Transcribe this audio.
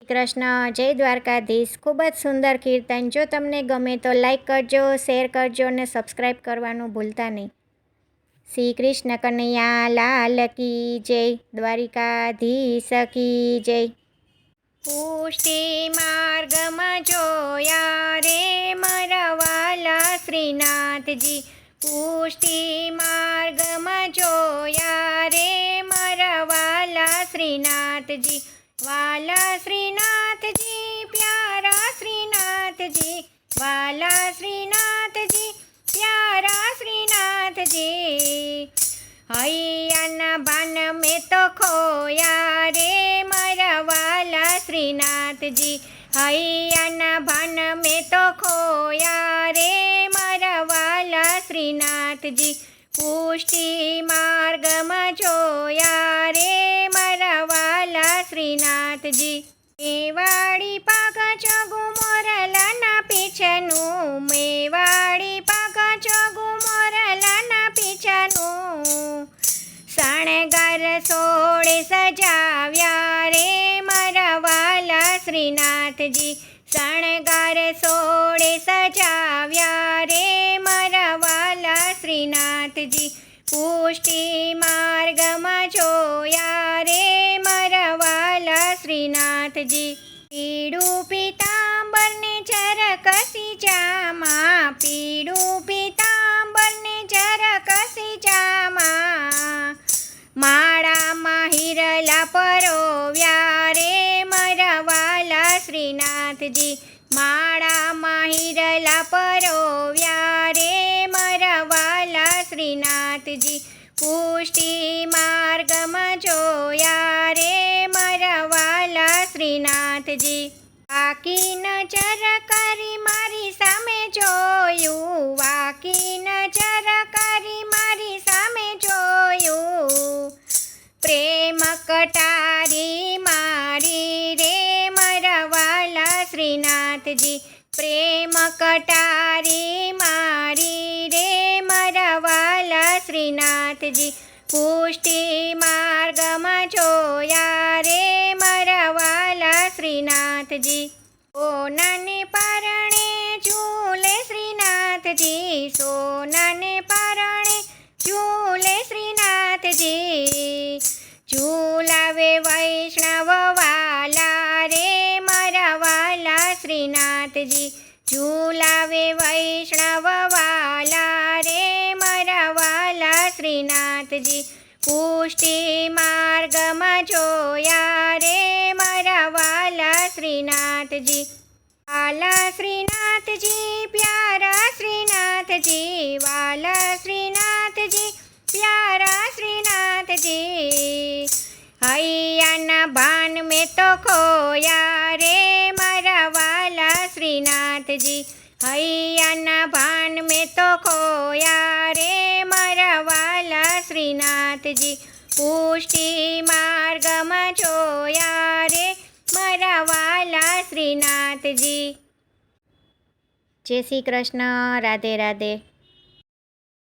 કૃષ્ણ, જય દ્વારકાધીશ. ખૂબ જ સુંદર કીર્તન. જો તમને ગમે તો લાઈક કરજો, શેર કરજો અને સબસ્ક્રાઈબ કરવાનું ભૂલતા નહીં. શ્રી કૃષ્ણ કનૈયા લાલ કી જય, દ્વારિકાધીશ કી જય. પુષ્ટિ માર્ગમાં જોયા રે મારા વાલા શ્રીનાથજી. પુષ્ટિ માર્ગમાં જોયા રે મારા વાલા શ્રીનાથજી. વાલા શ્રીનાથજી, પ્યારા શ્રીનાથજી, વાલા શ્રીનાથજી, પ્યારા શ્રીનાથજી. હૈયાના ભાન મેં તો ખોયા રે મારા વાલા શ્રીનાથજી. હૈયાના ભાન મેં તો ખોયા રે મારા વાલા શ્રીનાથજી. પુષ્ટિ માર્ગમાં જોયા રે મારા વાલા શ્રીનાથજી. મેવાડી પાક ચગુ મોરલાના પીછનું, મેવાડી પાક ચગુ મોરલાના પીછનું. શણગાર સોળે સજાવ્યા રે મારા વાલા શ્રીનાથજી. શણગાર સોળે સજાવ્યા રે મારા વાલા શ્રીનાથજી. પુષ્ટિ માર્ગમાં જોયા રે મારા વાલા શ્રીનાથજી. પીળું પીતાંબરને ઝરકસી જામાં, પીળું પીતાંબરને ઝરકસી જામાં. માળામાં હિરલા પરોવ્યા રે મારા વાલા શ્રીનાથજી. માળામાં હિરલા પરોવ્યા રે મારા વાલા શ્રીનાથજી. પુષ્ટિ માર્ગમાં જોયા રે મારા વાલા શ્રીનાથજી. વાકી નજર કરી મારી સામે જોયું, વાકી નજર કરી મારી સામે જોયું. પ્રેમ કટારી મારી રે મારા વાલા શ્રીનાથજી. પ્રેમ કટારી મારી રે મારા વાલા શ્રીનાથજી. પુષ્ટિ માર્ગમાં જોયા રે મારા વાલા શ્રીનાથજી. સોનાને પરણે ઝૂલે શ્રીનાથજી, સોનાને પરણે ઝૂલે શ્રીનાથજી. ઝૂલાવે વૈષ્ણવ વાલા રે મારા વાલા શ્રીનાથજી. ઝૂલાવે વૈષ્ણવ વાલા રે મારા વાલા શ્રીનાથજી. પુષ્ટિ માર્ગમાં જોયા રે મારા વાલા શ્રીનાથજી. વાલા શ્રીનાથજી, પ્યારા શ્રીનાથજી, વાલા શ્રીનાથજી, પ્યારા શ્રીનાથજી. હૈયાના ભાન મેં તો ખોયા રે મારા વાલા શ્રીનાથજી. હૈયાના ભાન મેં તો ખોયા રે મારા વાલા શ્રીનાથજી. પુષ્ટિ માર્ગમાં જોયા રે મારા વાલા શ્રીનાથજી. જય શ્રી કૃષ્ણ. રાધે રાધે.